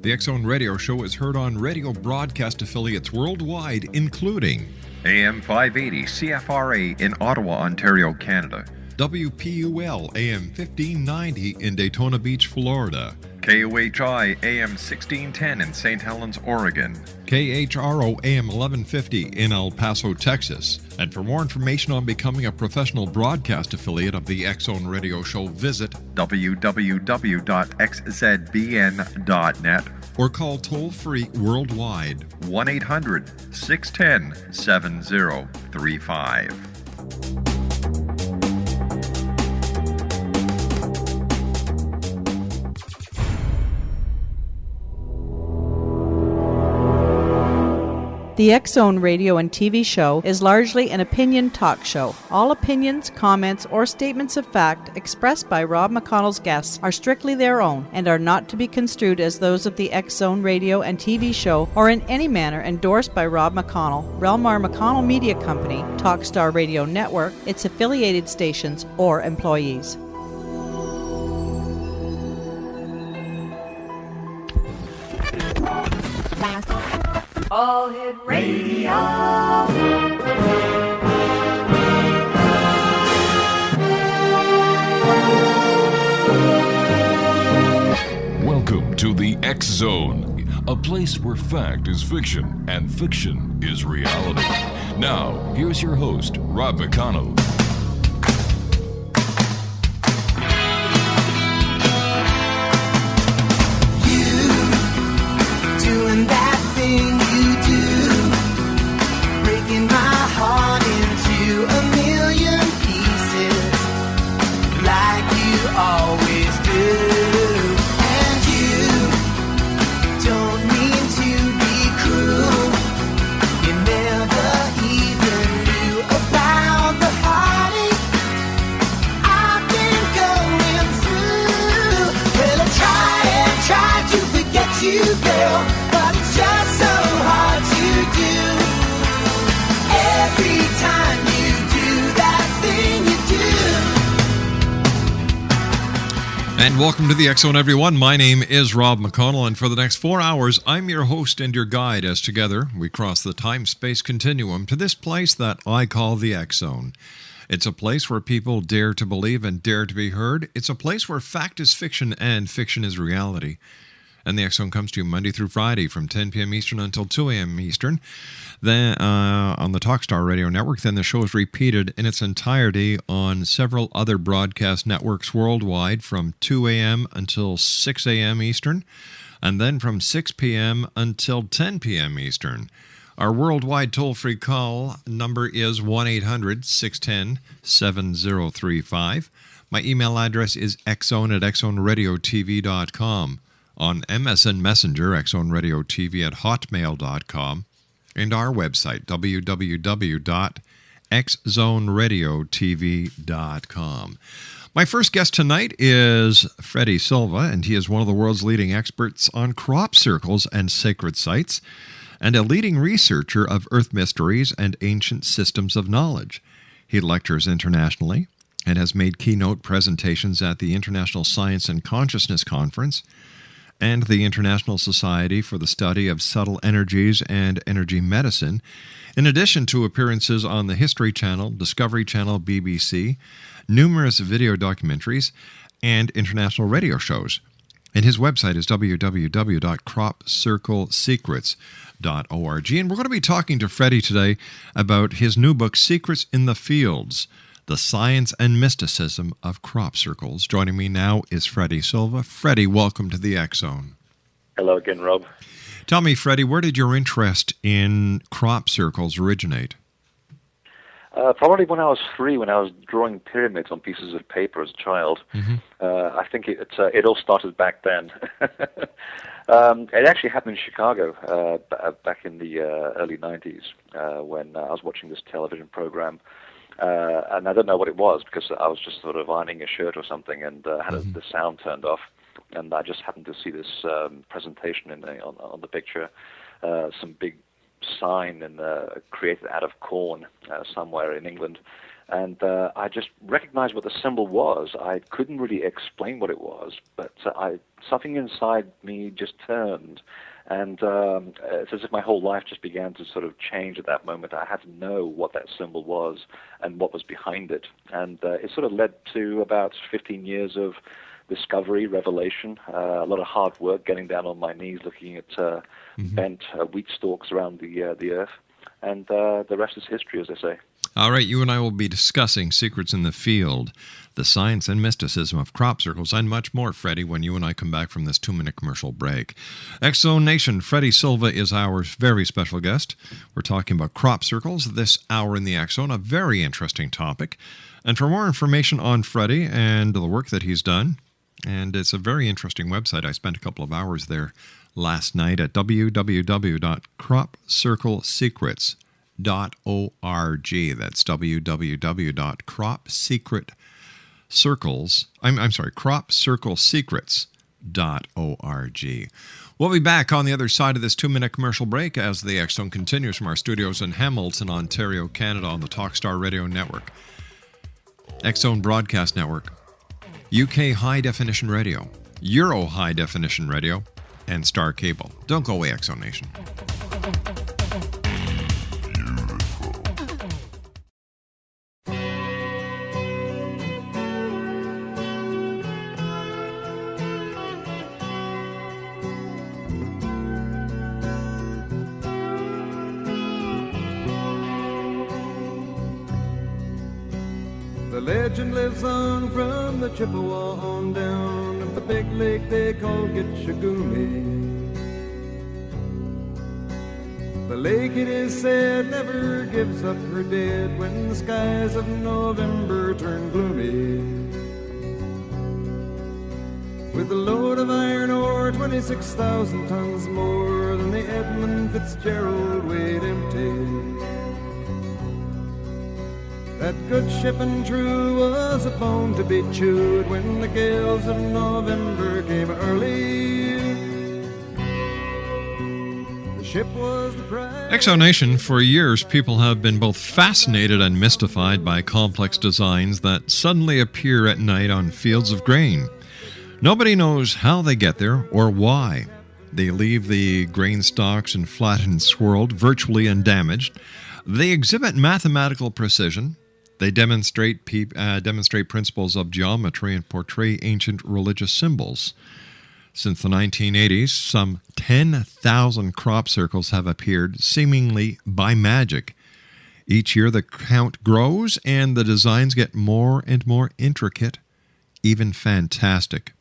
The X Zone Radio Show is heard on radio broadcast affiliates worldwide, including AM 580 CFRA in Ottawa, Ontario, Canada. WPUL AM 1590 in Daytona Beach, Florida. KOHI AM 1610 in St. Helens, Oregon. KHRO AM 1150 in El Paso, Texas. And for more information on becoming a professional broadcast affiliate of the X Zone Radio Show, visit www.xzbn.net or call toll-free worldwide 1-800-610-7035. The X Zone radio and TV show is largely an opinion talk show. All opinions, comments, or statements of fact expressed by Rob McConnell's guests are strictly their own and are not to be construed as those of the X Zone radio and TV show or in any manner endorsed by Rob McConnell, Relmar McConnell Media Company, Talkstar Radio Network, its affiliated stations, or employees. All Hit Radio. Welcome to the X Zone, a place where fact is fiction and fiction is reality. Now, here's your host, Rob McConnell. Doing that thing you do, breaking my heart into a million pieces, like you always do. And you don't mean to be cruel, you never even knew about the heartache I've been going through. Well, I try to forget you, girl, but it's just so hard to do. Every time you do that thing you do. And welcome to the X Zone, everyone. My name is Rob McConnell, and for the next 4 hours, I'm your host and your guide as together we cross the time-space continuum to this place that I call the X Zone. It's a place where people dare to believe and dare to be heard. It's a place where fact is fiction and fiction is reality. And the X Zone comes to you Monday through Friday from 10 p.m. Eastern until 2 a.m. Eastern. Then on the Talkstar Radio Network. Then the show is repeated in its entirety on several other broadcast networks worldwide from 2 a.m. until 6 a.m. Eastern. And then from 6 p.m. until 10 p.m. Eastern. Our worldwide toll-free call number is 1-800-610-7035. My email address is xzone@xzoneradiotv.com. On MSN Messenger, xzoneradiotv at hotmail.com, and our website, www.xzoneradiotv.com. My first guest tonight is Freddy Silva, and he is one of the world's leading experts on crop circles and sacred sites, and a leading researcher of earth mysteries and ancient systems of knowledge. He lectures internationally and has made keynote presentations at the International Science and Consciousness Conference, and the International Society for the Study of Subtle Energies and Energy Medicine, in addition to appearances on the History Channel, Discovery Channel, BBC, numerous video documentaries, and international radio shows. And his website is www.cropcirclesecrets.org. And we're going to be talking to Freddy today about his new book, Secrets in the Fields, The Science and Mysticism of Crop Circles. Joining me now is Freddy Silva. Freddy, welcome to the X Zone. Hello again, Rob. Tell me, Freddy, where did your interest in crop circles originate? Probably when I was 3, when I was drawing pyramids on pieces of paper as a child. Mm-hmm. I think it all started back then. It actually happened in Chicago back in the early 90s when I was watching this television program. And I don't know what it was because I was just sort of ironing a shirt or something and had the sound turned off. And I just happened to see this presentation on the picture, some big sign and created out of corn somewhere in England. And I just recognized what the symbol was. I couldn't really explain what it was, but something inside me just turned. And it's as if my whole life just began to sort of change at that moment. I had to know what that symbol was and what was behind it. And it sort of led to about 15 years of discovery, revelation, a lot of hard work, getting down on my knees, looking at bent wheat stalks around the earth. And the rest is history, as they say. All right, you and I will be discussing secrets in the field, the science and mysticism of crop circles, and much more, Freddy, when you and I come back from this 2-minute commercial break. X-Zone Nation, Freddy Silva is our very special guest. We're talking about crop circles this hour in the X-Zone, a very interesting topic. And for more information on Freddy and the work that he's done, and it's a very interesting website. I spent a couple of hours there last night at www.cropsecrets.org. That's cropcirclesecrets.org. We'll be back on the other side of this 2-minute commercial break as the X-Zone continues from our studios in Hamilton, Ontario, Canada on the Talkstar Radio Network, X-Zone Broadcast Network, UK High Definition Radio, Euro High Definition Radio, and Star Cable. Don't go away, X-Zone Nation. The legend lives on from the Chippewa on down at the big lake they call Gitchagumi. The lake, it is said, never gives up her dead when the skies of November turn gloomy. With a load of iron ore, 26,000 tons more than the Edmund Fitzgerald weighed empty. That good ship and true was a bone to be chewed when the gales of November came early. The ship was the prize. X-Zone Nation, for years people have been both fascinated and mystified by complex designs that suddenly appear at night on fields of grain. Nobody knows how they get there or why. They leave the grain stalks and flattened, swirled, virtually undamaged. They exhibit mathematical precision. They demonstrate principles of geometry and portray ancient religious symbols. Since the 1980s, some 10,000 crop circles have appeared, seemingly by magic. Each year the count grows and the designs get more and more intricate, even fantastic.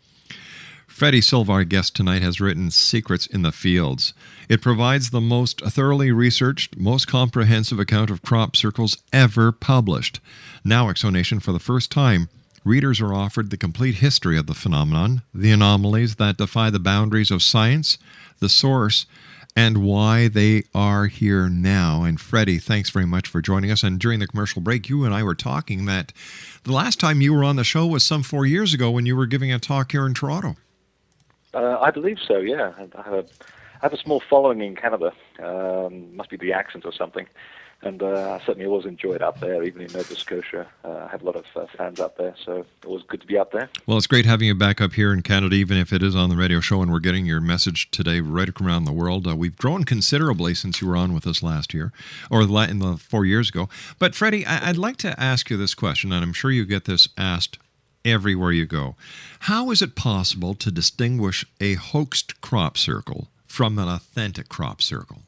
Freddy Silva, our guest tonight, has written Secrets in the Fields. It provides the most thoroughly researched, most comprehensive account of crop circles ever published. Now, X-Zone Nation, for the first time, readers are offered the complete history of the phenomenon, the anomalies that defy the boundaries of science, the source, and why they are here now. And Freddy, thanks very much for joining us. And during the commercial break, you and I were talking that the last time you were on the show was some 4 years ago when you were giving a talk here in Toronto. I believe so, yeah. I have a small following in Canada. Must be the accent or something. And I certainly always enjoy it up there, even in Nova Scotia. I have a lot of fans up there, so always good to be up there. Well, it's great having you back up here in Canada, even if it is on the radio show, and we're getting your message today right around the world. We've grown considerably since you were on with us last year, or in the 4 years ago. But, Freddie, I'd like to ask you this question, and I'm sure you get this asked everywhere you go. How is it possible to distinguish a hoaxed crop circle from an authentic crop circle?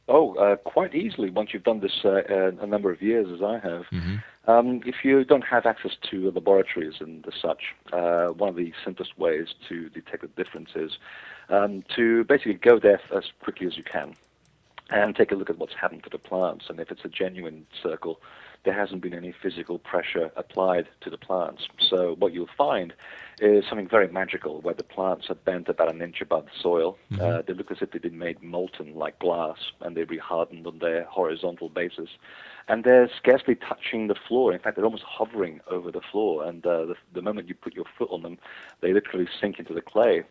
Oh, quite easily once you've done this a number of years, as I have. Mm-hmm. If you don't have access to laboratories and such, one of the simplest ways to detect the difference is to basically go there as quickly as you can and take a look at what's happened to the plants. And if it's a genuine circle, there hasn't been any physical pressure applied to the plants. So what you'll find is something very magical, where the plants are bent about an inch above the soil. Mm-hmm. They look as if they've been made molten like glass, and they re-hardened on their horizontal basis. And they're scarcely touching the floor. In fact, they're almost hovering over the floor. And the moment you put your foot on them, they literally sink into the clay.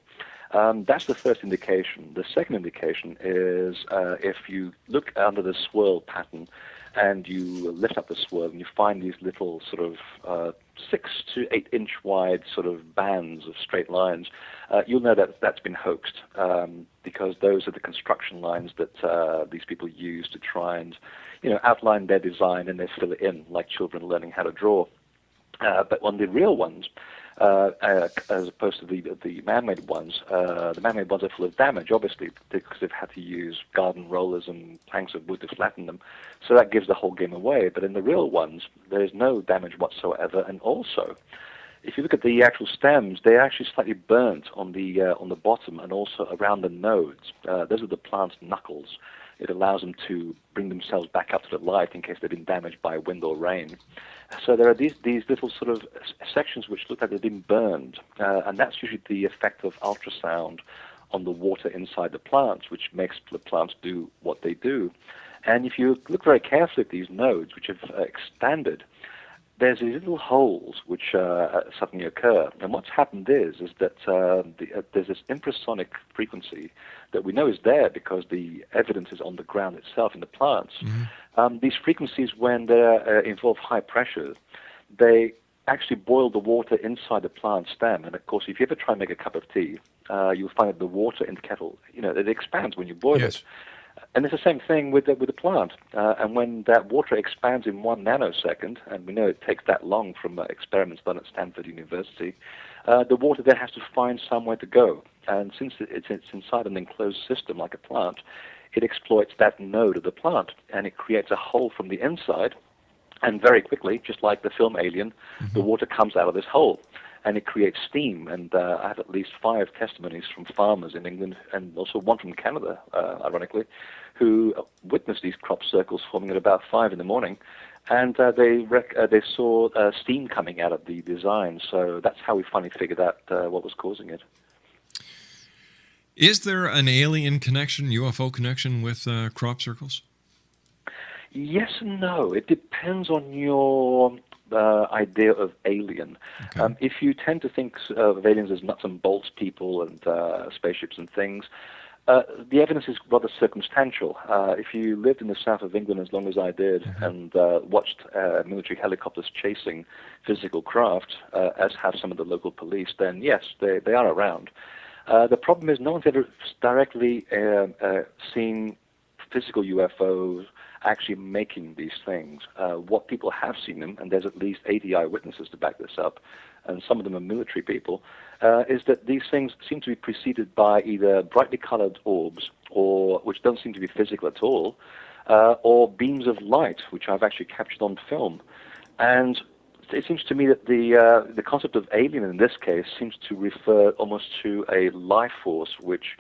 That's the first indication. The second indication is if you look under the swirl pattern and you lift up the swirl and you find these little sort of 6 to 8 inch wide sort of bands of straight lines, you'll know that that's been hoaxed because those are the construction lines that these people use to try and outline their design, and they fill it in like children learning how to draw. But on the real ones, as opposed to the man-made ones, the man-made ones are full of damage, obviously, because they've had to use garden rollers and planks of wood to flatten them. So that gives the whole game away. But in the real ones, there's no damage whatsoever. And also, if you look at the actual stems, they're actually slightly burnt on the bottom and also around the nodes. Those are the plant's knuckles. It allows them to bring themselves back up to the light in case they've been damaged by wind or rain. So there are these little sort of sections which look like they've been burned, and that's usually the effect of ultrasound on the water inside the plants, which makes the plants do what they do. And if you look very carefully at these nodes, which have expanded, there's these little holes which suddenly occur. And what's happened is that there's this infrasonic frequency that we know is there because the evidence is on the ground itself in the plants. Mm-hmm. These frequencies, when they involve high pressure, they actually boil the water inside the plant stem. And of course, if you ever try and make a cup of tea, you'll find that the water in the kettle, it expands when you boil it. And it's the same thing with the plant. And when that water expands in 1 nanosecond, and we know it takes that long from experiments done at Stanford University, the water then has to find somewhere to go. And since it's inside an enclosed system like a plant, it exploits that node of the plant, and it creates a hole from the inside. And very quickly, just like the film Alien, mm-hmm. the water comes out of this hole. And it creates steam, and I have at least 5 testimonies from farmers in England, and also one from Canada, ironically, who witnessed these crop circles forming at about 5 in the morning, and they saw steam coming out of the design. So that's how we finally figured out what was causing it. Is there an alien connection, UFO connection with crop circles? Yes and no. It depends on your idea of alien. Okay. If you tend to think of aliens as nuts and bolts people and spaceships and things, the evidence is rather circumstantial. If you lived in the south of England as long as I did, mm-hmm. and watched military helicopters chasing physical craft, as have some of the local police, then yes, they are around. The problem is no one's ever directly seen physical UFOs actually making these things. What people have seen them, and there's at least 80 eyewitnesses to back this up, and some of them are military people, is that these things seem to be preceded by either brightly colored orbs, or which don't seem to be physical at all, or beams of light, which I've actually captured on film. And it seems to me that the concept of alien in this case seems to refer almost to a life force which,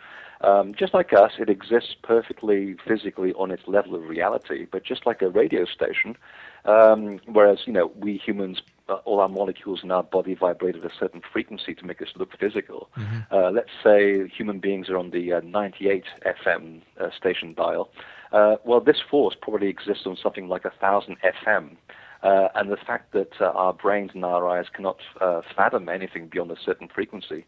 just like us, it exists perfectly physically on its level of reality, but just like a radio station, whereas, we humans, all our molecules in our body vibrate at a certain frequency to make us look physical. Mm-hmm. Let's say human beings are on the 98 FM station dial. Well, this force probably exists on something like 1,000 FM. And the fact that our brains and our eyes cannot fathom anything beyond a certain frequency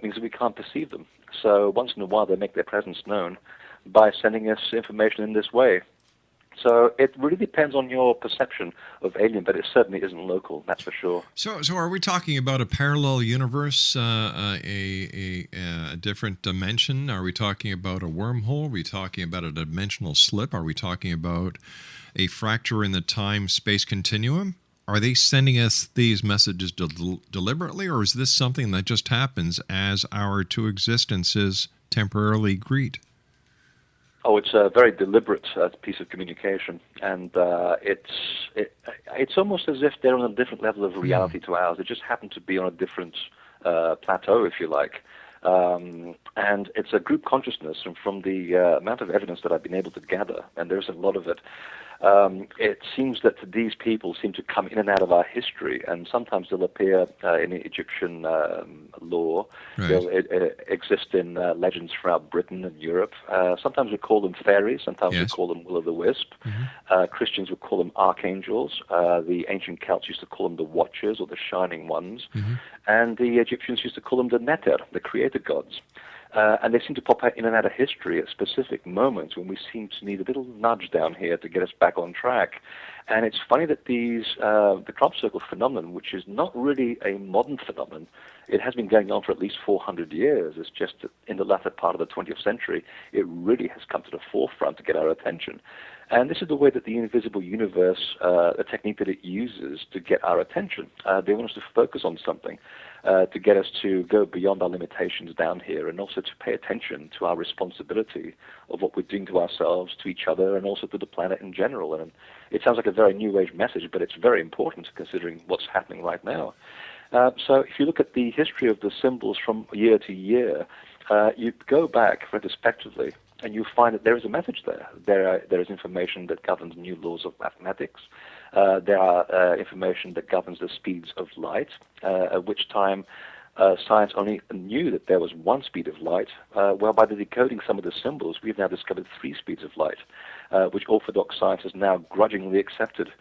means that we can't perceive them. So once in a while they make their presence known by sending us information in this way. So it really depends on your perception of alien, but it certainly isn't local, that's for sure. So are we talking about a parallel universe, a different dimension? Are we talking about a wormhole? Are we talking about a dimensional slip? Are we talking about a fracture in the time-space continuum? Are they sending us these messages deliberately, or is this something that just happens as our two existences temporarily greet? Oh, it's a very deliberate piece of communication, and it's almost as if they're on a different level of reality to ours. They just happen to be on a different plateau, if you like. And it's a group consciousness, and from the amount of evidence that I've been able to gather, and there's a lot of it, it seems that these people seem to come in and out of our history, and sometimes they'll appear in Egyptian lore. Right. They'll exist in legends throughout Britain and Europe. Sometimes we call them fairies, sometimes we call them will-o'-the-wisp. Mm-hmm. Christians would call them archangels. The ancient Celts used to call them the watchers or the shining ones. Mm-hmm. And the Egyptians used to call them the Neter, the creator gods. And they seem to pop out in and out of history at specific moments when we seem to need a little nudge down here to get us back on track. And it's funny that the crop circle phenomenon, which is not really a modern phenomenon, it has been going on for at least 400 years. It's just that in the latter part of the 20th century, it really has come to the forefront to get our attention. And this is the way that the invisible universe, a technique that it uses to get our attention. They want us to focus on something, to get us to go beyond our limitations down here, and also to pay attention to our responsibility of what we're doing to ourselves, to each other, and also to the planet in general. And it sounds like a very New Age message, but it's very important considering what's happening right now. So if you look at the history of the symbols from year to year, you go back retrospectively, and you find that there is a message there. There is information that governs new laws of mathematics. There are information that governs the speeds of light, at which time science only knew that there was one speed of light. Well, by decoding some of the symbols, we've now discovered 3 speeds of light, which orthodox science has now grudgingly accepted.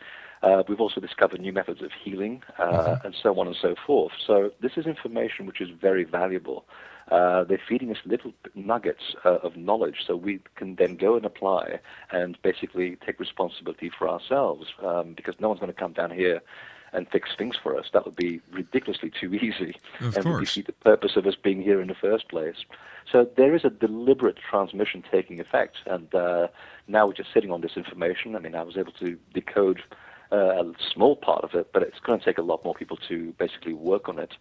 We've also discovered new methods of healing, and so on and so forth. So this is information which is very valuable. They're feeding us little nuggets of knowledge so we can then go and apply and basically take responsibility for ourselves, because no one's going to come down here and fix things for us. That would be ridiculously too easy, and would defeat the purpose of us being here in the first place. So there is a deliberate transmission taking effect, and now we're just sitting on this information. I mean, I was able to decode a small part of it, but it's going to take a lot more people to basically work on it.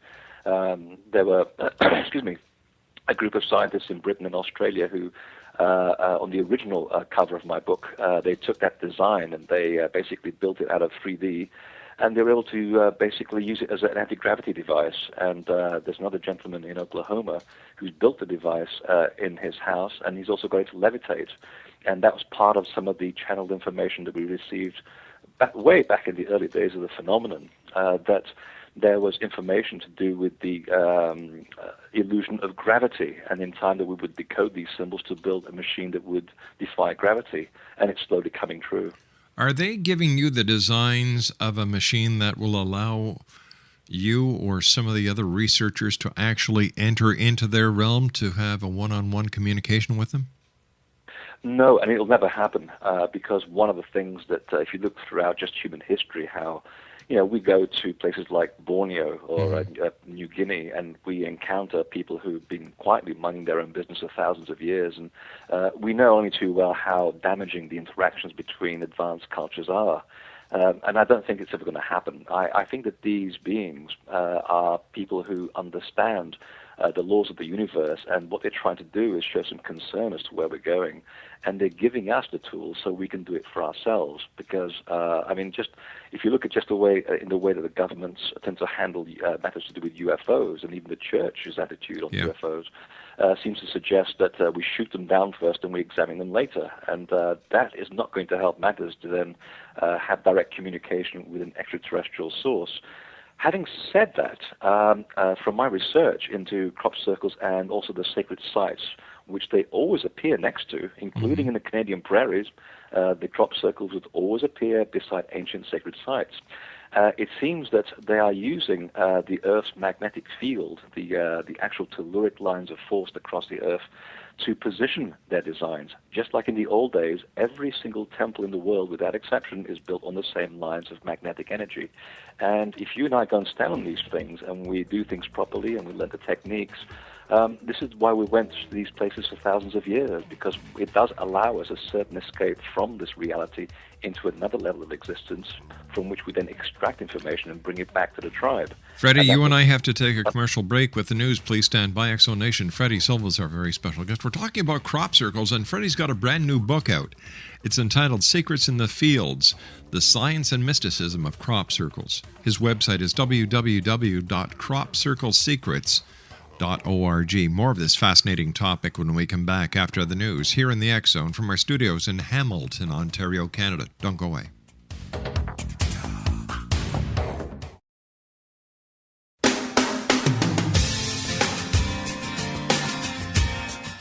There were, a group of scientists in Britain and Australia who, on the original cover of my book, they took that design and they basically built it out of 3D, and they were able to basically use it as an anti-gravity device. And there's another gentleman in Oklahoma who's built the device in his house, and he's also going to levitate. And that was part of some of the channeled information that we received way back in the early days of the phenomenon, that there was information to do with the illusion of gravity, and in time that we would decode these symbols to build a machine that would defy gravity, and it's slowly coming true. Are they giving you the designs of a machine that will allow you or some of the other researchers to actually enter into their realm to have a one-on-one communication with them? No, and it'll never happen, because one of the things that, if you look throughout just human history, how we go to places like Borneo or New Guinea, and we encounter people who've been quietly minding their own business for thousands of years, and we know only too well how damaging the interactions between advanced cultures are. And I don't think it's ever going to happen. I think that these beings are people who understand the laws of the universe, and what they're trying to do is show some concern as to where we're going, and they're giving us the tools so we can do it for ourselves. Because just if you look at just the way that the governments tend to handle matters to do with UFOs, and even the church's attitude on UFOs seems to suggest that we shoot them down first and we examine them later, and that is not going to help matters to then have direct communication with an extraterrestrial source. Having said that, from my research into crop circles and also the sacred sites, which they always appear next to, including in the Canadian prairies, the crop circles would always appear beside ancient sacred sites. It seems that they are using the Earth's magnetic field, the actual telluric lines of force across the Earth, to position their designs. Just like in the old days, every single temple in the world, without exception, is built on the same lines of magnetic energy. And if you and I go and stand on these things, and we do things properly, and we learn the techniques, this is why we went to these places for thousands of years, because it does allow us a certain escape from this reality into another level of existence, from which we then extract information and bring it back to the tribe. Freddie, you and I have to take a commercial break. With the news, please stand by. Exo Nation. Freddy Silva is our very special guest. We're talking about crop circles, and Freddie's got a brand new book out. It's entitled Secrets in the Fields, The Science and Mysticism of Crop Circles. His website is www.cropcirclesecrets.org. More of this fascinating topic when we come back after the news here in the X Zone from our studios in Hamilton, Ontario, Canada. Don't go away.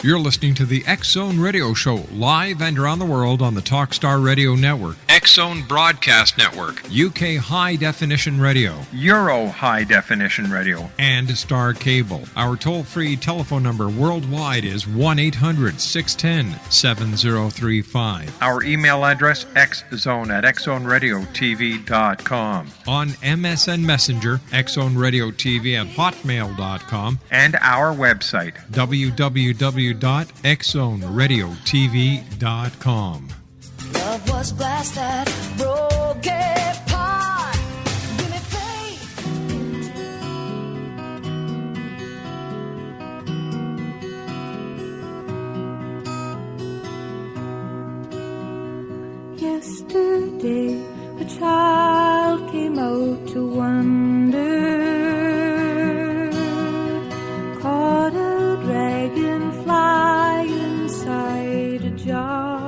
You're listening to the X Zone Radio Show, live and around the world on the Talkstar Radio Network. X-Zone Broadcast Network, UK High Definition Radio, Euro High Definition Radio, and Star Cable. Our toll-free telephone number worldwide is 1-800-610-7035. Our email address, xzone@xzoneradiotv.com. On MSN Messenger, xzoneradiotv@hotmail.com, And our website, www.xzoneradiotv.com. Love was glass that broke apart. Give me faith. Yesterday, a child came out to wonder, caught a dragonfly inside a jar.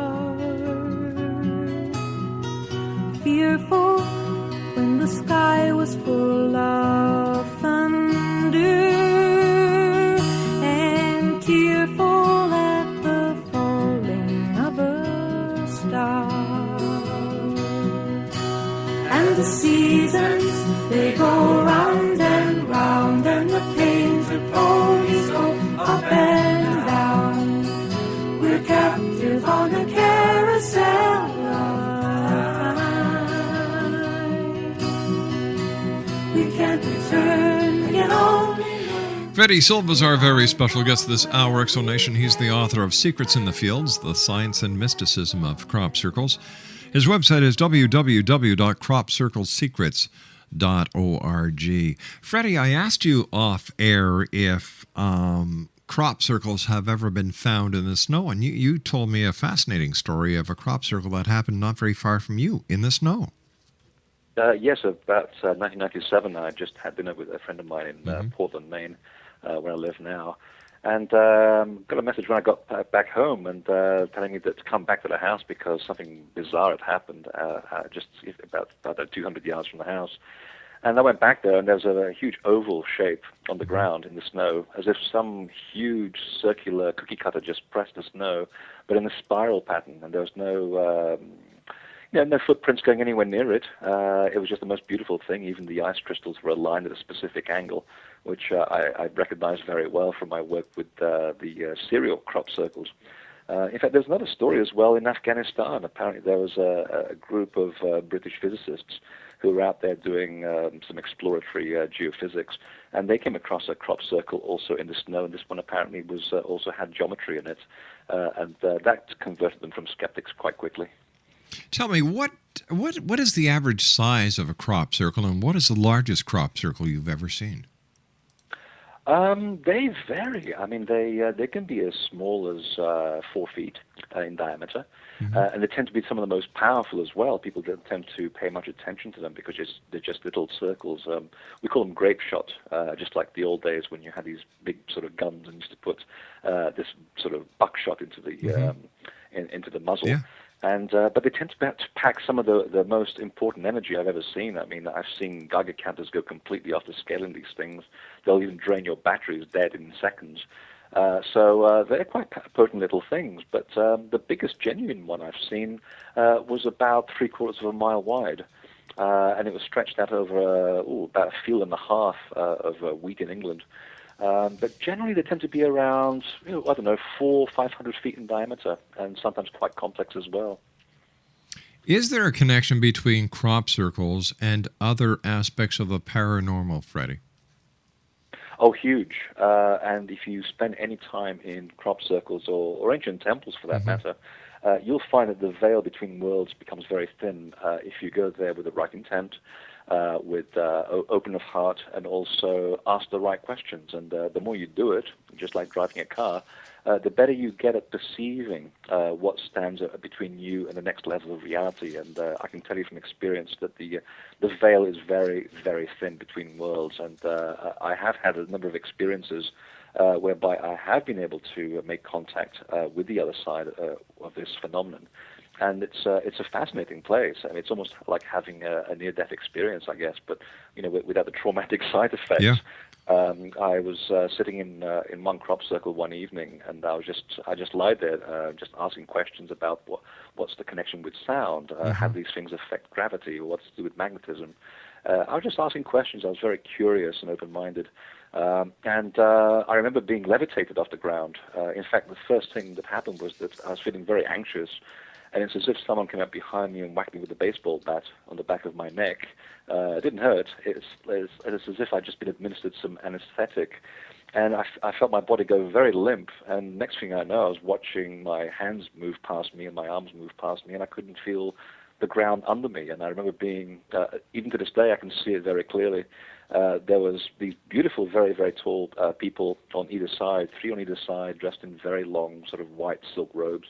Fearful when the sky was full of thunder, and tearful at the falling of a star. And the seasons, they go round and round, and the pains of ponies go up and down. We're captive on a carousel of time. We can't return, we can only... Freddy Silva is our very special guest this hour, Exonation. He's the author of Secrets in the Fields, The Science and Mysticism of Crop Circles. His website is www.cropcirclesecrets.org. Freddie, I asked you off air if crop circles have ever been found in the snow, and you told me a fascinating story of a crop circle that happened not very far from you in the snow. Yes, about 1997, I just had dinner with a friend of mine in Portland, Maine, where I live now. And got a message when I got back home and telling me that to come back to the house because something bizarre had happened just about 200 yards from the house. And I went back there, and there was a huge oval shape on the ground in the snow, as if some huge circular cookie cutter just pressed the snow, but in a spiral pattern, and there was no footprints going anywhere near it. It was just the most beautiful thing. Even the ice crystals were aligned at a specific angle, which I recognized very well from my work with the serial crop circles. In fact, there's another story as well in Afghanistan. Apparently there was a group of British physicists who were out there doing some exploratory geophysics, and they came across a crop circle also in the snow, and this one apparently was also had geometry in it, and that converted them from skeptics quite quickly. Tell me, what is the average size of a crop circle, and what is the largest crop circle you've ever seen? They vary. I mean, they can be as small as 4 feet in diameter, and they tend to be some of the most powerful as well. People don't tend to pay much attention to them because they're just little circles. We call them grape shot, just like the old days when you had these big sort of guns and used to put this sort of buckshot into the into the muzzle. Yeah. And but they tend to pack some of the most important energy I've ever seen. I mean, I've seen Geiger counters go completely off the scale in these things. They'll even drain your batteries dead in seconds. So they're quite potent little things. But the biggest genuine one I've seen was about 3/4 of a mile wide. And it was stretched out over about a field and a half of wheat in England. But generally, they tend to be around, 400 or 500 feet in diameter, and sometimes quite complex as well. Is there a connection between crop circles and other aspects of the paranormal, Freddie? Oh, huge. And if you spend any time in crop circles or ancient temples, for that matter, you'll find that the veil between worlds becomes very thin if you go there with the right intent. With open of heart, and also ask the right questions. And the more you do it, just like driving a car, the better you get at perceiving what stands between you and the next level of reality. And I can tell you from experience that the veil is very, very thin between worlds. And I have had a number of experiences whereby I have been able to make contact with the other side of this phenomenon. And it's a fascinating place. I mean, it's almost like having a near-death experience, I guess, but without the traumatic side effects. Yeah. I was sitting in one crop circle one evening, and I just lied there, just asking questions about what's the connection with sound, how these things affect gravity, or what's to do with magnetism. I was just asking questions. I was very curious and open-minded, and I remember being levitated off the ground. In fact, the first thing that happened was that I was feeling very anxious. And it's as if someone came up behind me and whacked me with a baseball bat on the back of my neck. It didn't hurt. It's as if I'd just been administered some anesthetic. And I felt my body go very limp. And next thing I know, I was watching my hands move past me and my arms move past me, and I couldn't feel the ground under me. And I remember being, even to this day, I can see it very clearly. There was these beautiful, very, very tall people on either side, 3 on either side, dressed in very long sort of white silk robes.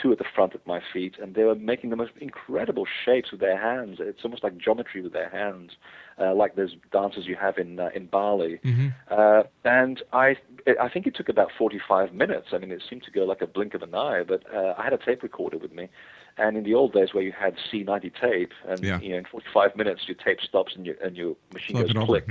2 at the front at my feet, and they were making the most incredible shapes with their hands. It's almost like geometry with their hands, like those dances you have in Bali. And I think it took about 45 minutes. I mean, it seemed to go like a blink of an eye, but I had a tape recorder with me. And in the old days where you had C90 tape, and in 45 minutes your tape stops and your machine goes click.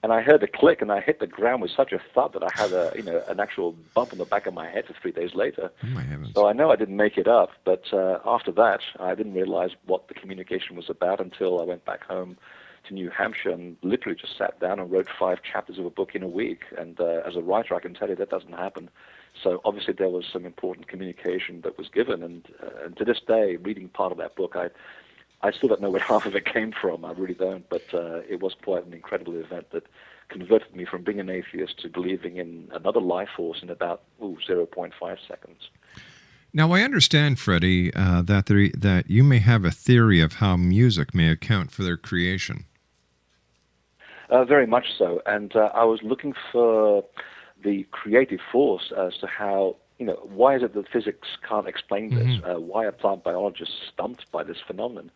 And I heard the click, and I hit the ground with such a thud that I had an actual bump on the back of my head for 3 days later. Oh, my heavens. So I know I didn't make it up, but after that, I didn't realize what the communication was about until I went back home to New Hampshire and literally just sat down and wrote 5 chapters of a book in a week. And as a writer, I can tell you that doesn't happen. So obviously there was some important communication that was given, and to this day, reading part of that book, I still don't know where half of it came from. I really don't, but it was quite an incredible event that converted me from being an atheist to believing in another life force in about 0.5 seconds. Now, I understand, Freddy, that you may have a theory of how music may account for their creation. Very much so, and I was looking for the creative force as to how, why is it that physics can't explain this? Why are plant biologists stumped by this phenomenon?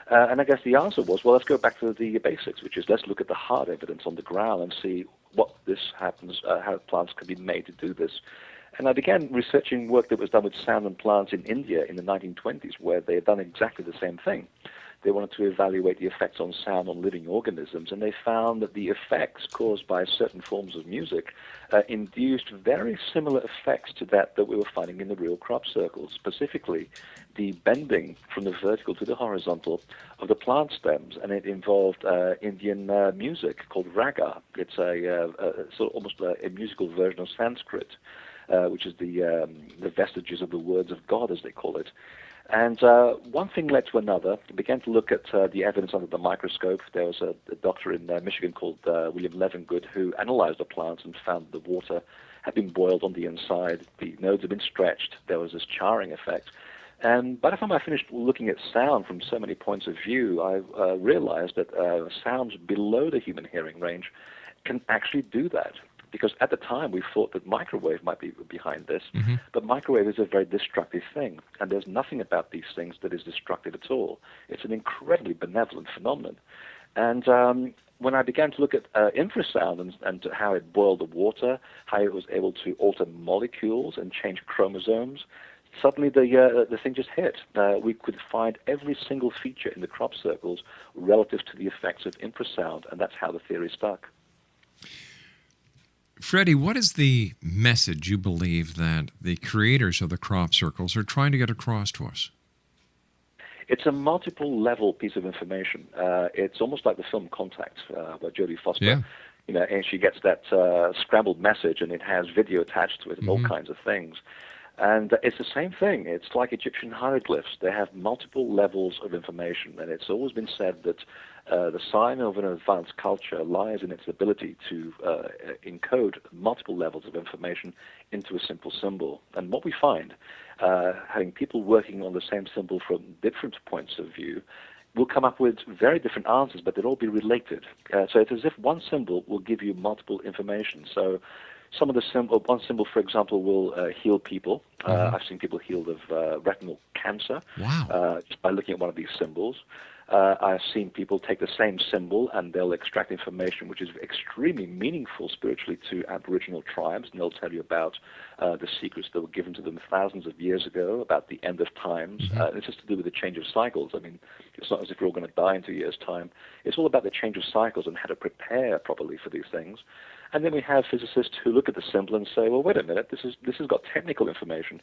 And I guess the answer was, well, let's go back to the basics, which is let's look at the hard evidence on the ground and see what this happens, how plants can be made to do this. And I began researching work that was done with sound and plants in India in the 1920s, where they had done exactly the same thing. They wanted to evaluate the effects on sound on living organisms, and they found that the effects caused by certain forms of music induced very similar effects to that we were finding in the real crop circles, specifically the bending from the vertical to the horizontal of the plant stems, and it involved Indian music called raga. It's sort of almost a musical version of Sanskrit, which is the vestiges of the words of God, as they call it. And one thing led to another. I began to look at the evidence under the microscope. There was a doctor in Michigan called William Levengood who analyzed the plants and found the water had been boiled on the inside. The nodes had been stretched. There was this charring effect. And by the time I finished looking at sound from so many points of view, I realized that sounds below the human hearing range can actually do that. Because at the time we thought that microwave might be behind this, but microwave is a very destructive thing, and there's nothing about these things that is destructive at all. It's an incredibly benevolent phenomenon. And when I began to look at infrasound and how it boiled the water, how it was able to alter molecules and change chromosomes, suddenly the thing just hit. We could find every single feature in the crop circles relative to the effects of infrasound, and that's how the theory stuck. Freddy, what is the message you believe that the creators of the crop circles are trying to get across to us? It's a multiple-level piece of information. It's almost like the film Contact by Jodie Foster. Yeah. And she gets that scrambled message, and it has video attached to it and all kinds of things. And it's the same thing. It's like Egyptian hieroglyphs. They have multiple levels of information, and it's always been said that the sign of an advanced culture lies in its ability to encode multiple levels of information into a simple symbol. And what we find, having people working on the same symbol from different points of view, we'll come up with very different answers, but they'll all be related. So it's as if one symbol will give you multiple information. So some of the one symbol, for example, will heal people. I've seen people healed of retinal cancer just by looking at one of these symbols. I've seen people take the same symbol and they'll extract information which is extremely meaningful spiritually to Aboriginal tribes, and they'll tell you about the secrets that were given to them thousands of years ago, about the end of times. It's just to do with the change of cycles. I mean, it's not as if we're all going to die in 2 years' time. It's all about the change of cycles and how to prepare properly for these things. And then we have physicists who look at the symbol and say, well, wait a minute, this has got technical information.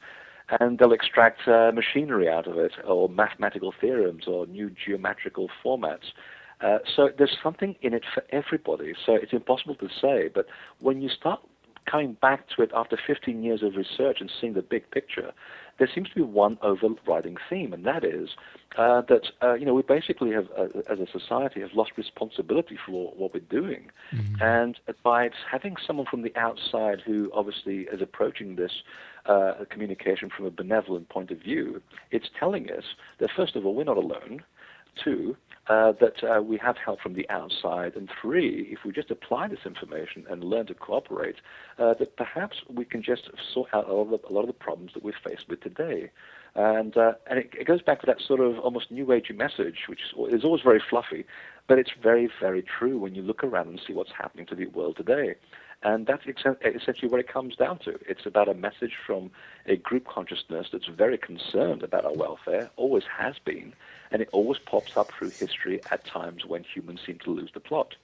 And they'll extract machinery out of it, or mathematical theorems, or new geometrical formats. So there's something in it for everybody. So it's impossible to say, but when you start coming back to it after 15 years of research and seeing the big picture, there seems to be one overriding theme, and that is that we basically have, as a society, have lost responsibility for what we're doing. Mm-hmm. And by having someone from the outside who obviously is approaching this communication from a benevolent point of view, it's telling us that, first of all, we're not alone. Two, that we have help from the outside, and three, if we just apply this information and learn to cooperate, that perhaps we can just sort out a lot of the problems that we're faced with today. And it goes back to that sort of almost new agey message, which is always very fluffy, but it's very, very true when you look around and see what's happening to the world today. And that's essentially what it comes down to. It's about a message from a group consciousness that's very concerned about our welfare, always has been, and it always pops up through history at times when humans seem to lose the plot.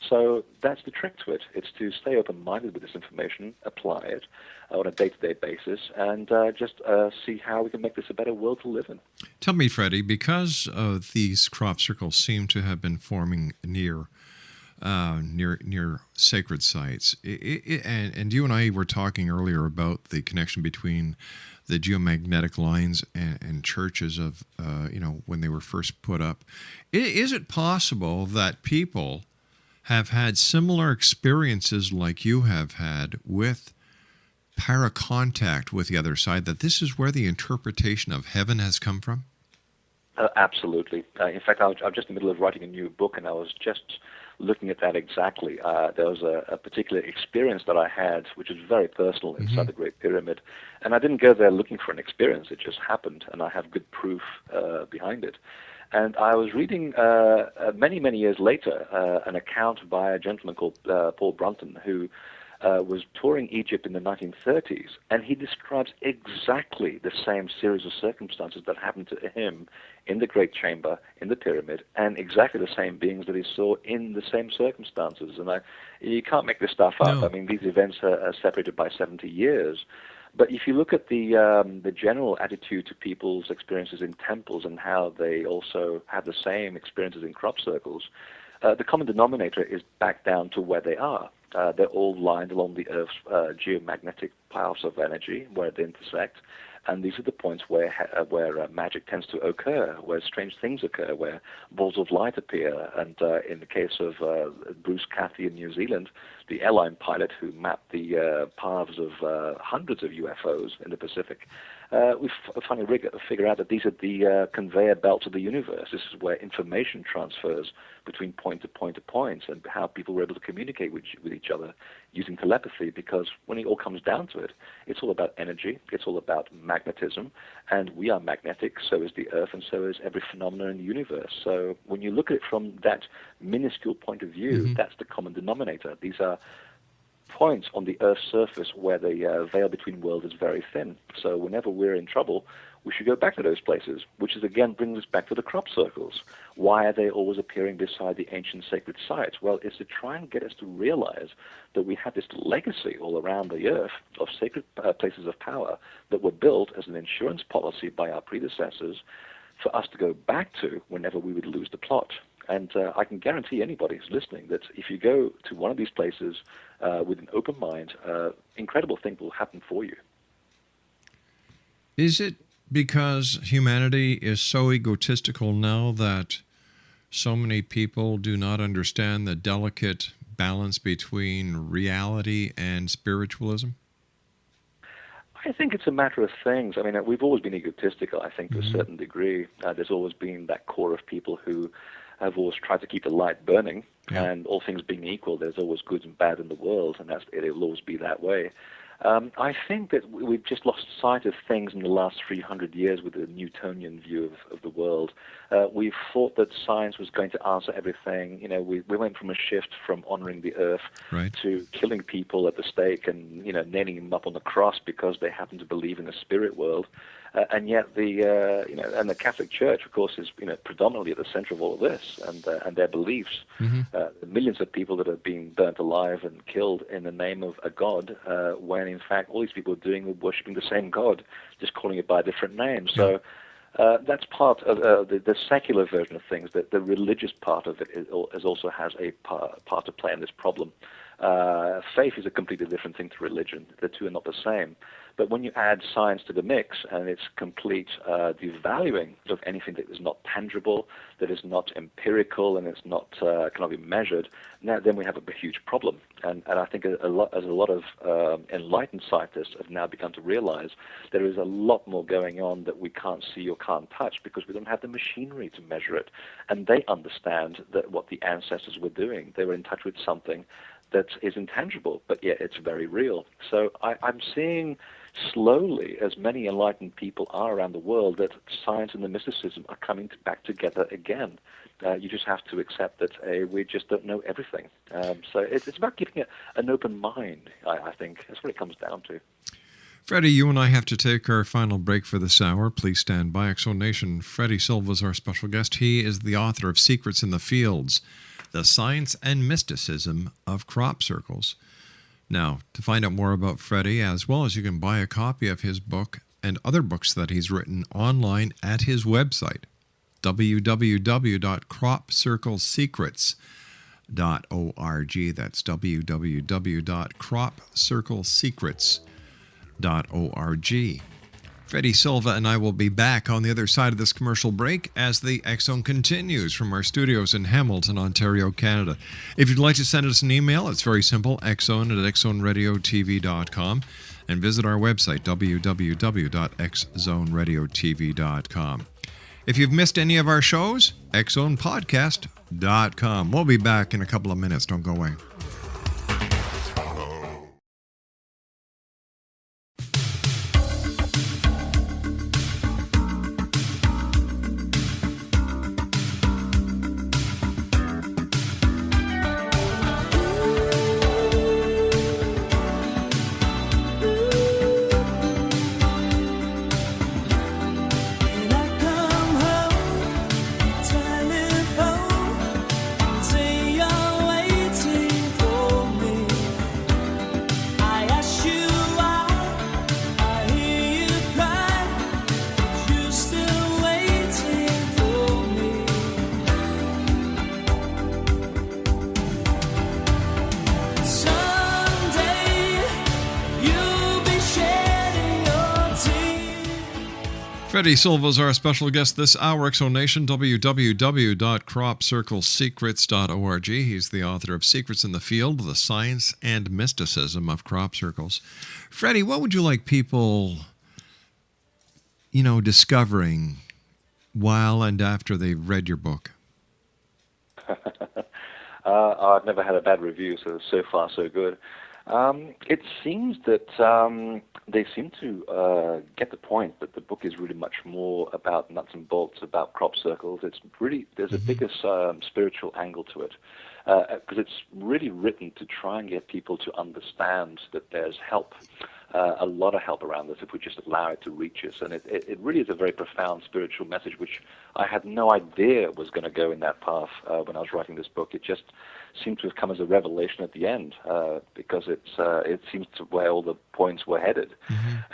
So that's the trick to it. It's to stay open-minded with this information, apply it on a day-to-day basis, and just see how we can make this a better world to live in. Tell me, Freddy, because these crop circles seem to have been forming near sacred sites. And you and I were talking earlier about the connection between the geomagnetic lines and churches of, when they were first put up. Is it possible that people have had similar experiences like you have had with paracontact with the other side, that this is where the interpretation of heaven has come from? Absolutely. In fact, I'm just in the middle of writing a new book, and I was just looking at that exactly. There was a particular experience that I had, which is very personal inside the Great Pyramid. And I didn't go there looking for an experience. It just happened, and I have good proof behind it. And I was reading many, many years later an account by a gentleman called Paul Brunton, who was touring Egypt in the 1930s, and he describes exactly the same series of circumstances that happened to him in the Great Chamber, in the Pyramid, and exactly the same beings that he saw in the same circumstances. And you can't make this stuff up. No. I mean, these events are separated by 70 years. But if you look at the general attitude to people's experiences in temples and how they also have the same experiences in crop circles, the common denominator is back down to where they are. They're all lined along the Earth's geomagnetic paths of energy where they intersect, and these are the points where magic tends to occur, where strange things occur, where balls of light appear. And in the case of Bruce Cathy in New Zealand, the airline pilot who mapped the paths of hundreds of UFOs in the Pacific, we finally figure out that these are the conveyor belts of the universe. This is where information transfers between point to point to point, and how people were able to communicate with each other using telepathy, because when it all comes down to it, it's all about energy, it's all about magnetism, and we are magnetic, so is the Earth, and so is every phenomenon in the universe. So when you look at it from that minuscule point of view, that's the common denominator. These are points on the Earth's surface where the veil between worlds is very thin. So whenever we're in trouble, we should go back to those places, which is again brings us back to the crop circles. Why are they always appearing beside the ancient sacred sites? Well, it's to try and get us to realize that we have this legacy all around the Earth of sacred places of power that were built as an insurance policy by our predecessors for us to go back to whenever we would lose the plot. And I can guarantee anybody who's listening that if you go to one of these places with an open mind, incredible things will happen for you. Is it because humanity is so egotistical now that so many people do not understand the delicate balance between reality and spiritualism? I think it's a matter of things. I mean, we've always been egotistical, I think, to a certain degree. There's always been that core of people who have always tried to keep the light burning, and all things being equal, there's always good and bad in the world, and it'll always be that way. I think that we've just lost sight of things in the last 300 years with the Newtonian view of the world. We've thought that science was going to answer everything. You know, we went from a shift from honoring the earth to killing people at the stake and, nailing them up on the cross because they happen to believe in the spirit world. And yet the Catholic Church, of course, is predominantly at the center of all of this, and their beliefs. The millions of people that are being burnt alive and killed in the name of a god, when in fact all these people are worshiping the same god, just calling it by a different name. So that's part of the secular version of things. That the religious part of it also has a part to play in this problem. Faith is a completely different thing to religion. The two are not the same. But when you add science to the mix and it's complete devaluing of anything that is not tangible, that is not empirical, and it's not cannot be measured, then we have a huge problem. And I think a lot of enlightened scientists have now begun to realize there is a lot more going on that we can't see or can't touch because we don't have the machinery to measure it. And they understand that what the ancestors were doing, they were in touch with something that is intangible, but yet it's very real. So I'm seeing slowly, as many enlightened people are around the world, that science and the mysticism are coming back together again. You just have to accept that we just don't know everything. So it's about keeping an open mind, I think. That's what it comes down to. Freddy, you and I have to take our final break for this hour. Please stand by. Exo Nation, Freddy Silva is our special guest. He is the author of Secrets in the Fields, The Science and Mysticism of Crop Circles. Now, to find out more about Freddy, as well as you can buy a copy of his book and other books that he's written online at his website, www.cropcirclesecrets.org. That's www.cropcirclesecrets.org. Freddy Silva and I will be back on the other side of this commercial break as the X Zone continues from our studios in Hamilton, Ontario, Canada. If you'd like to send us an email, it's very simple, xzone@xzoneradiotv.com, and visit our website, www.xzoneradiotv.com. If you've missed any of our shows, xzonepodcast.com. We'll be back in a couple of minutes. Don't go away. Freddy Silva is our special guest this hour. Exo Nation, www.cropcirclesecrets.org. He's the author of Secrets in the Field, The Science and Mysticism of Crop Circles. Freddy, what would you like people, discovering while and after they've read your book? I've never had a bad review, so far so good. It seems that they seem to get the point that the book is really much more about nuts and bolts, about crop circles. It's really, there's a bigger spiritual angle to it, because it's really written to try and get people to understand that there's help, a lot of help around us if we just allow it to reach us. And it really is a very profound spiritual message, which I had no idea was going to go in that path when I was writing this book. It just seemed to have come as a revelation at the end, because it seems to where all the points were headed.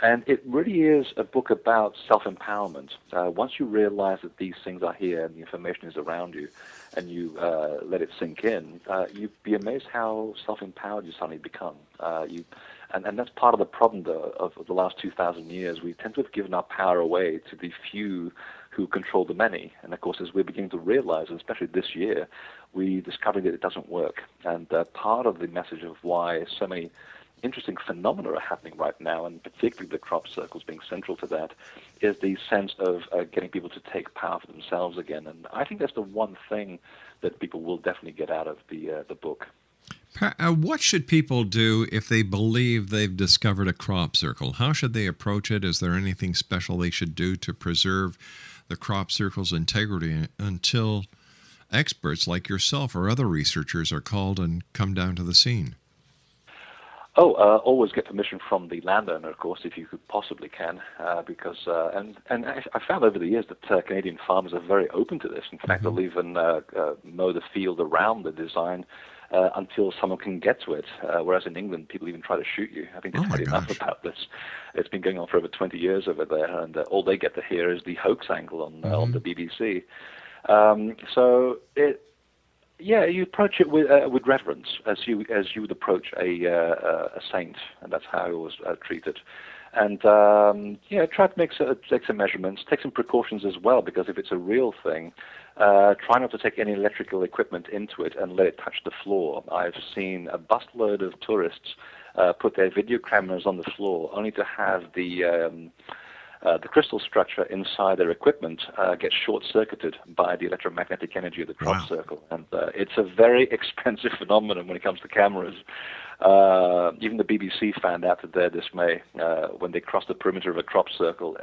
And it really is a book about self-empowerment. Once you realize that these things are here and the information is around you, and you let it sink in, you'd be amazed how self-empowered you suddenly become. And that's part of the problem of the last 2,000 years. We tend to have given our power away to the few who control the many. And of course, as we're beginning to realize, especially this year, we discovered that it doesn't work. And part of the message of why so many interesting phenomena are happening right now, and particularly the crop circles being central to that, is the sense of getting people to take power for themselves again. And I think that's the one thing that people will definitely get out of the book. What should people do if they believe they've discovered a crop circle? How should they approach it? Is there anything special they should do to preserve the crop circle's integrity until experts like yourself or other researchers are called and come down to the scene? Always get permission from the landowner, of course, if you could possibly can, because and I found over the years that Canadian farmers are very open to this. In fact, they'll even mow the field around the design until someone can get to it. Whereas in England, people even try to shoot you. I think they've had enough about this. It's been going on for over 20 years over there, and all they get to hear is the hoax angle on the BBC. Yeah, you approach it with reverence, as you would approach a saint, and that's how it was treated. And try to take some measurements, take some precautions as well, because if it's a real thing, try not to take any electrical equipment into it and let it touch the floor. I've seen a busload of tourists put their video cameras on the floor, only to have the crystal structure inside their equipment gets short-circuited by the electromagnetic energy of the crop circle. And it's a very expensive phenomenon when it comes to cameras. Even the BBC found out to their dismay when they crossed the perimeter of a crop circle,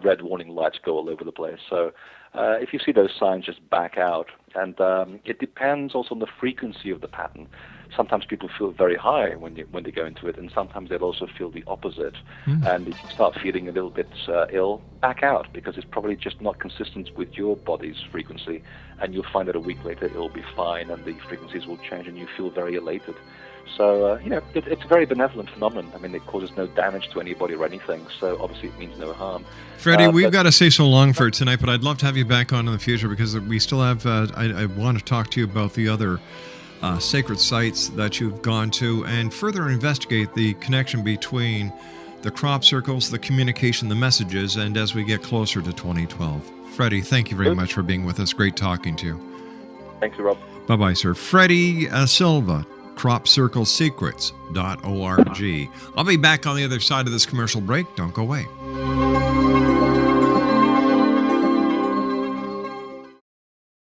red warning lights go all over the place. So if you see those signs, just back out. And it depends also on the frequency of the pattern. Sometimes people feel very high when they go into it, and sometimes they'll also feel the opposite. And if you start feeling a little bit ill, back out, because it's probably just not consistent with your body's frequency, and you'll find that a week later it'll be fine, and the frequencies will change, and you feel very elated. So, it's a very benevolent phenomenon. I mean, it causes no damage to anybody or anything, so obviously it means no harm. Freddie, we've got to say so long for tonight, but I'd love to have you back on in the future, because we still have, I want to talk to you about the other sacred sites that you've gone to and further investigate the connection between the crop circles, the communication, the messages, and as we get closer to 2012. Freddie, thank you very much for being with us. Great talking to you. Thank you, Rob. Bye-bye, sir. Freddy Silva, cropcirclesecrets.org. I'll be back on the other side of this commercial break. Don't go away.